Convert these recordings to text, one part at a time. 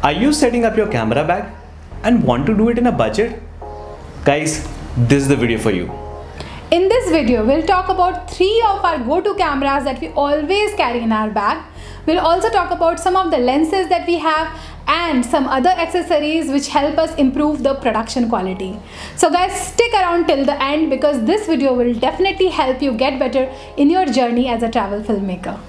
Are you setting up your camera bag and want to do it in a budget? Guys, this is the video for you. In this video, we'll talk about 3 of our go-to cameras that we always carry in our bag. We'll also talk about some of the lenses that we have and some other accessories which help us improve the production quality. So guys, stick around till the end because this video will definitely help you get better in your journey as a travel filmmaker.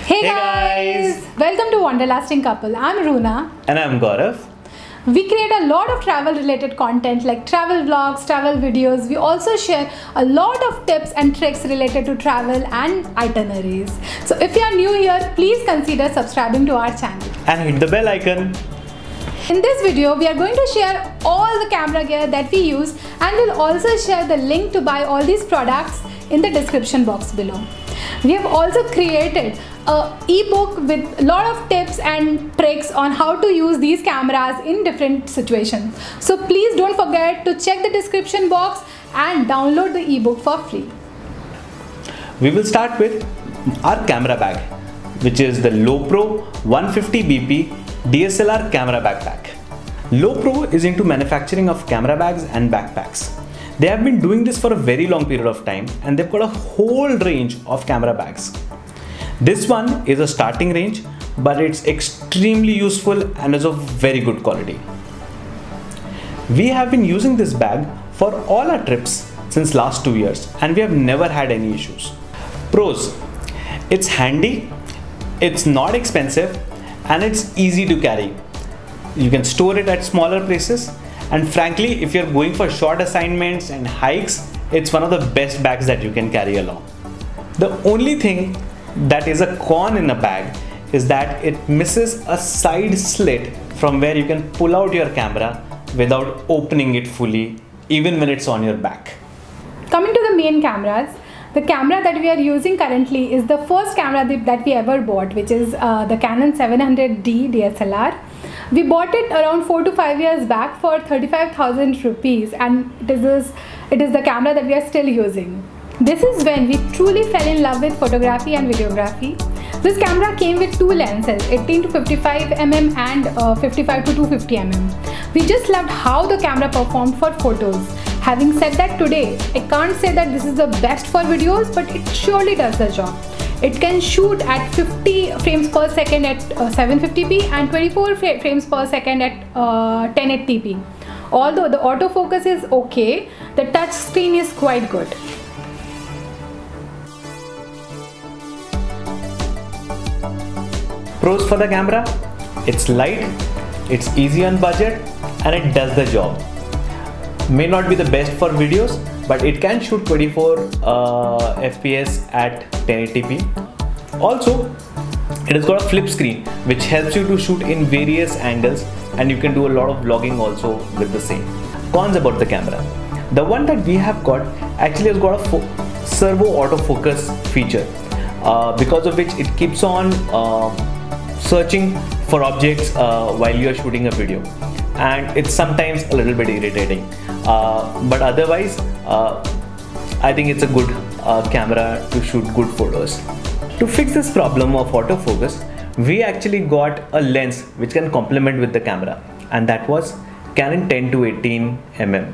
Hey guys! Welcome to Wanderlasting Couple. I'm Runa. And I'm Gaurav. We create a lot of travel related content like travel vlogs, travel videos. We also share a lot of tips and tricks related to travel and itineraries. So if you are new here, please consider subscribing to our channel. And hit the bell icon. In this video, we are going to share all the camera gear that we use and we'll also share the link to buy all these products in the description box below. We have also created an ebook with a lot of tips and tricks on how to use these cameras in different situations. So please don't forget to check the description box and download the ebook for free. We will start with our camera bag, which is the Lowepro 150 BP DSLR camera backpack. Lowepro is into manufacturing of camera bags and backpacks. They have been doing this for a very long period of time and they've got a whole range of camera bags. This one is a starting range, but it's extremely useful and is of very good quality. We have been using this bag for all our trips since last 2 years and we have never had any issues. Pros: it's handy, it's not expensive, and it's easy to carry. You can store it at smaller places. And frankly, if you're going for short assignments and hikes, it's one of the best bags that you can carry along. The only thing that is a con in a bag is that it misses a side slit from where you can pull out your camera without opening it fully, even when it's on your back. Coming to the main cameras, the camera that we are using currently is the first camera that we ever bought, which is the Canon 700D DSLR. We bought it around 4 to 5 years back for 35,000 rupees and it is the camera that we are still using. This is when we truly fell in love with photography and videography. This camera came with 2 lenses, 18 to 55 mm and 55 to 250 mm. We just loved how the camera performed for photos. Having said that, today I can't say that this is the best for videos, but it surely does the job. It can shoot at 50 frames per second at 750p and 24 frames per second at 1080p. Although the autofocus is okay, the touch screen is quite good. Pros for the camera: it's light, it's easy on budget, and it does the job. May not be the best for videos, but it can shoot 24 FPS at 1080p. Also, it has got a flip screen which helps you to shoot in various angles and you can do a lot of vlogging also with the same. Cons about the camera: the one that we have got actually has got a servo autofocus feature, because of which it keeps on searching for objects while you are shooting a video, and it's sometimes a little bit irritating, but otherwise I think it's a good camera to shoot good photos. To fix this problem of autofocus, we actually got a lens which can complement with the camera, and that was Canon 10 to 18 mm.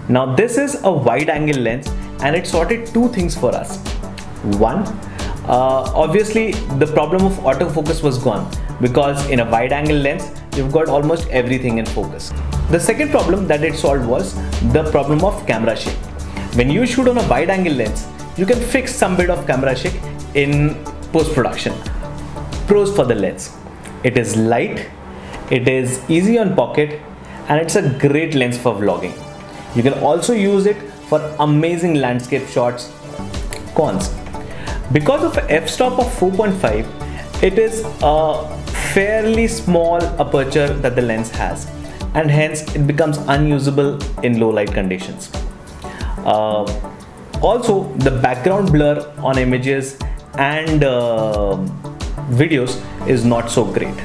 Now this is a wide angle lens and it sorted 2 things for us. One, obviously the problem of autofocus was gone because in a wide angle lens you've got almost everything in focus. The second problem that it solved was the problem of camera shake. When you shoot on a wide angle lens, you can fix some bit of camera shake in post-production. Pros for the lens: it is light, it is easy on pocket, and it's a great lens for vlogging. You can also use it for amazing landscape shots. Cons: because of f-stop of 4.5, it is a fairly small aperture that the lens has, and hence it becomes unusable in low light conditions. Also, the background blur on images and videos is not so great.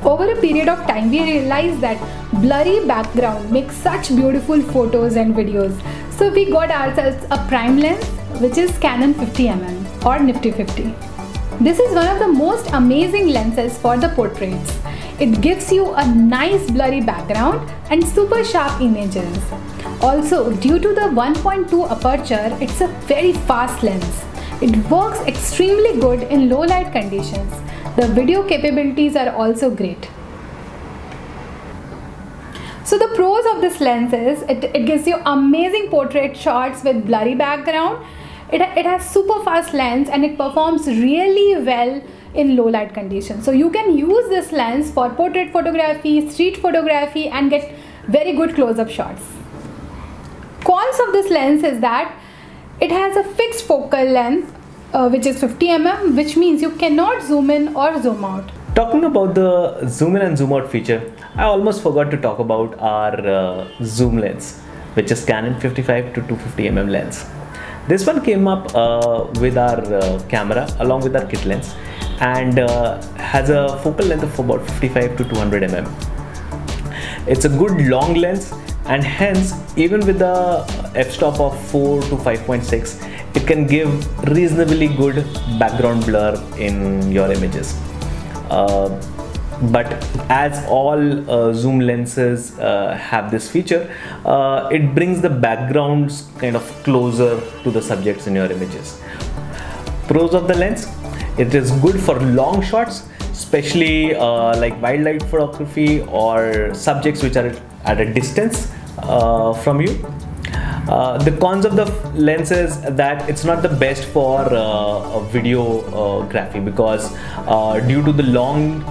Over a period of time, we realized that blurry background makes such beautiful photos and videos. So we got ourselves a prime lens, which is Canon 50mm or Nifty 50. This is one of the most amazing lenses for the portraits. It gives you a nice blurry background and super sharp images. Also, due to the 1.2 aperture, it's a very fast lens. It works extremely good in low light conditions. The video capabilities are also great. So the pros of this lens is it gives you amazing portrait shots with blurry background. It has super fast lens and it performs really well in low light conditions. So you can use this lens for portrait photography, street photography and get very good close-up shots. Cons of this lens is that it has a fixed focal length which is 50mm, which means you cannot zoom in or zoom out. Talking about the zoom in and zoom out feature, I almost forgot to talk about our zoom lens, which is Canon 55 to 250mm lens. This one came up with our camera along with our kit lens and has a focal length of about 55 to 200mm. It's a good long lens and hence even with the f-stop of 4 to 5.6 it can give reasonably good background blur in your images. But as all zoom lenses have this feature, it brings the backgrounds kind of closer to the subjects in your images. Pros of the lens: it is good for long shots, especially like wildlife photography or subjects which are at a distance from you. The cons of the lens is that it's not the best for videography because due to the long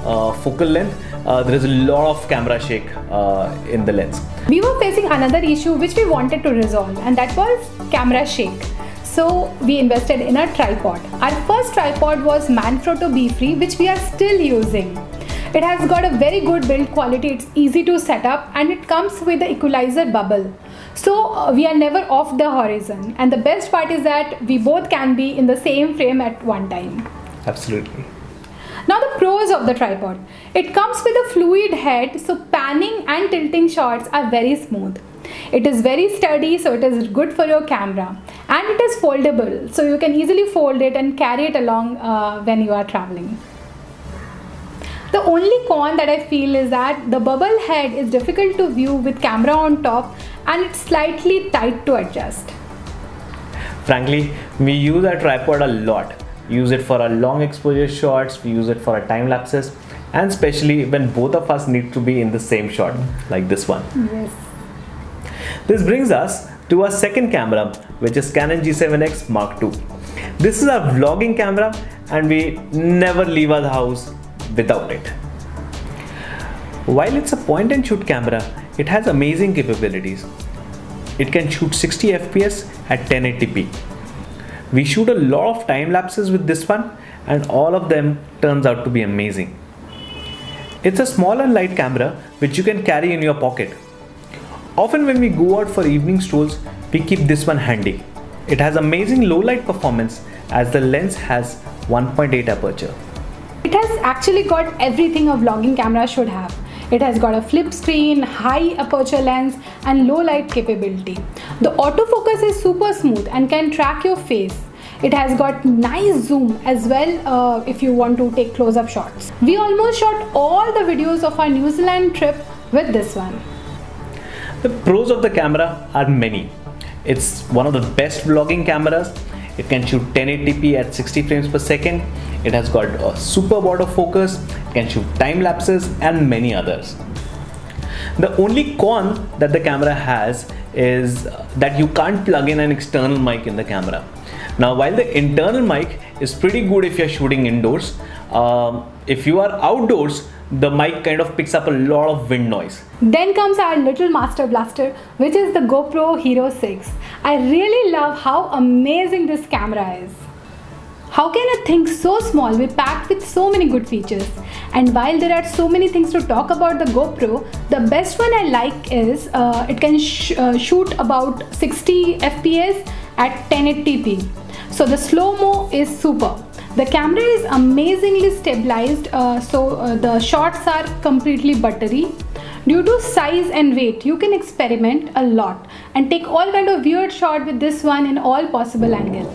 focal length, there is a lot of camera shake in the lens. We were facing another issue which we wanted to resolve, and that was camera shake. So we invested in a tripod. Our first tripod was Manfrotto B-Free, which we are still using. It has got a very good build quality, it's easy to set up and it comes with the equalizer bubble. So we are never off the horizon, and the best part is that we both can be in the same frame at one time. Absolutely. Now the pros of the tripod. It comes with a fluid head, so panning and tilting shots are very smooth. It is very sturdy, so it is good for your camera, and it is foldable, so you can easily fold it and carry it along when you are traveling. The only con that I feel is that the bubble head is difficult to view with camera on top and it's slightly tight to adjust. Frankly, we use our tripod a lot. We use it for our long exposure shots, we use it for our time lapses, and especially when both of us need to be in the same shot, like this one. Yes. This brings us to our second camera, which is Canon G7X Mark II. This is our vlogging camera and we never leave our house without it. While it's a point and shoot camera, it has amazing capabilities. It can shoot 60 FPS at 1080p. We shoot a lot of time lapses with this one and all of them turns out to be amazing. It's a small and light camera which you can carry in your pocket. Often when we go out for evening strolls, we keep this one handy. It has amazing low light performance as the lens has 1.8 aperture. It has actually got everything a vlogging camera should have. It has got a flip screen, high aperture lens and low light capability. The autofocus is super smooth and can track your face. It has got nice zoom as well if you want to take close-up shots. We almost shot all the videos of our New Zealand trip with this one. The pros of the camera are many. It's one of the best vlogging cameras. It can shoot 1080p at 60 frames per second. It has got a superb autofocus, it can shoot time lapses and many others. The only con that the camera has is that you can't plug in an external mic in the camera. Now while the internal mic is pretty good if you're shooting indoors, if you are outdoors, the mic kind of picks up a lot of wind noise. Then comes our little master blaster, which is the GoPro Hero 6. I really love how amazing this camera is. How can a thing so small be packed with so many good features? And while there are so many things to talk about the GoPro, the best one I like is it can shoot about 60 FPS at 1080p. So the slow-mo is super. The camera is amazingly stabilized, the shots are completely buttery. Due to size and weight, you can experiment a lot and take all kind of weird shot with this one in all possible angles.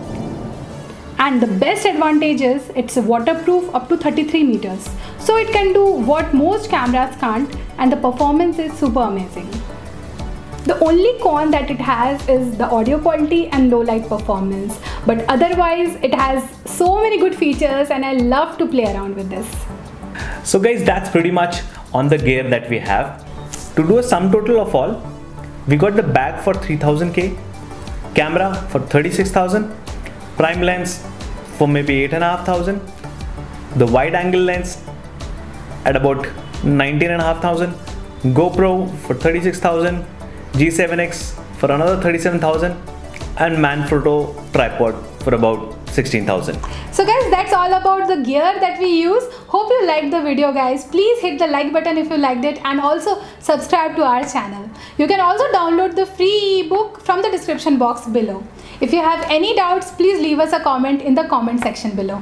And the best advantage is it's waterproof up to 33 meters. So it can do what most cameras can't, and the performance is super amazing. The only con that it has is the audio quality and low light performance. But otherwise it has so many good features and I love to play around with this. So guys, that's pretty much on the gear that we have. To do a sum total of all, we got the bag for 3000k, camera for 36,000, prime lens for maybe 8,500, the wide angle lens at about 19,500, GoPro for 36,000, G7X for another 37,000, and Manfrotto tripod for about 16,000. So guys, that's all about the gear that we use. Hope you liked the video guys. Please hit the like button if you liked it, and also subscribe to our channel. You can also download the free ebook from the description box below. If you have any doubts, please leave us a comment in the comment section below.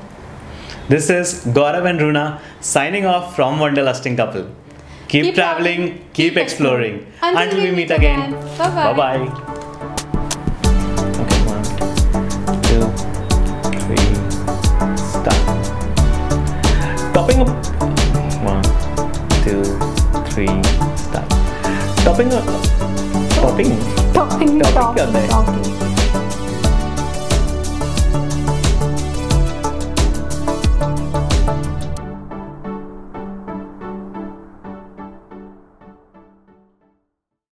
This is Gaurav and Runa signing off from Wanderlusting Couple. Keep traveling, keep exploring. Until we meet again. Bye-bye. Bye-bye. Okay, 1, 2, 3, start. Topping up. 1, 2, 3, start. Topping up. Topping. Talking.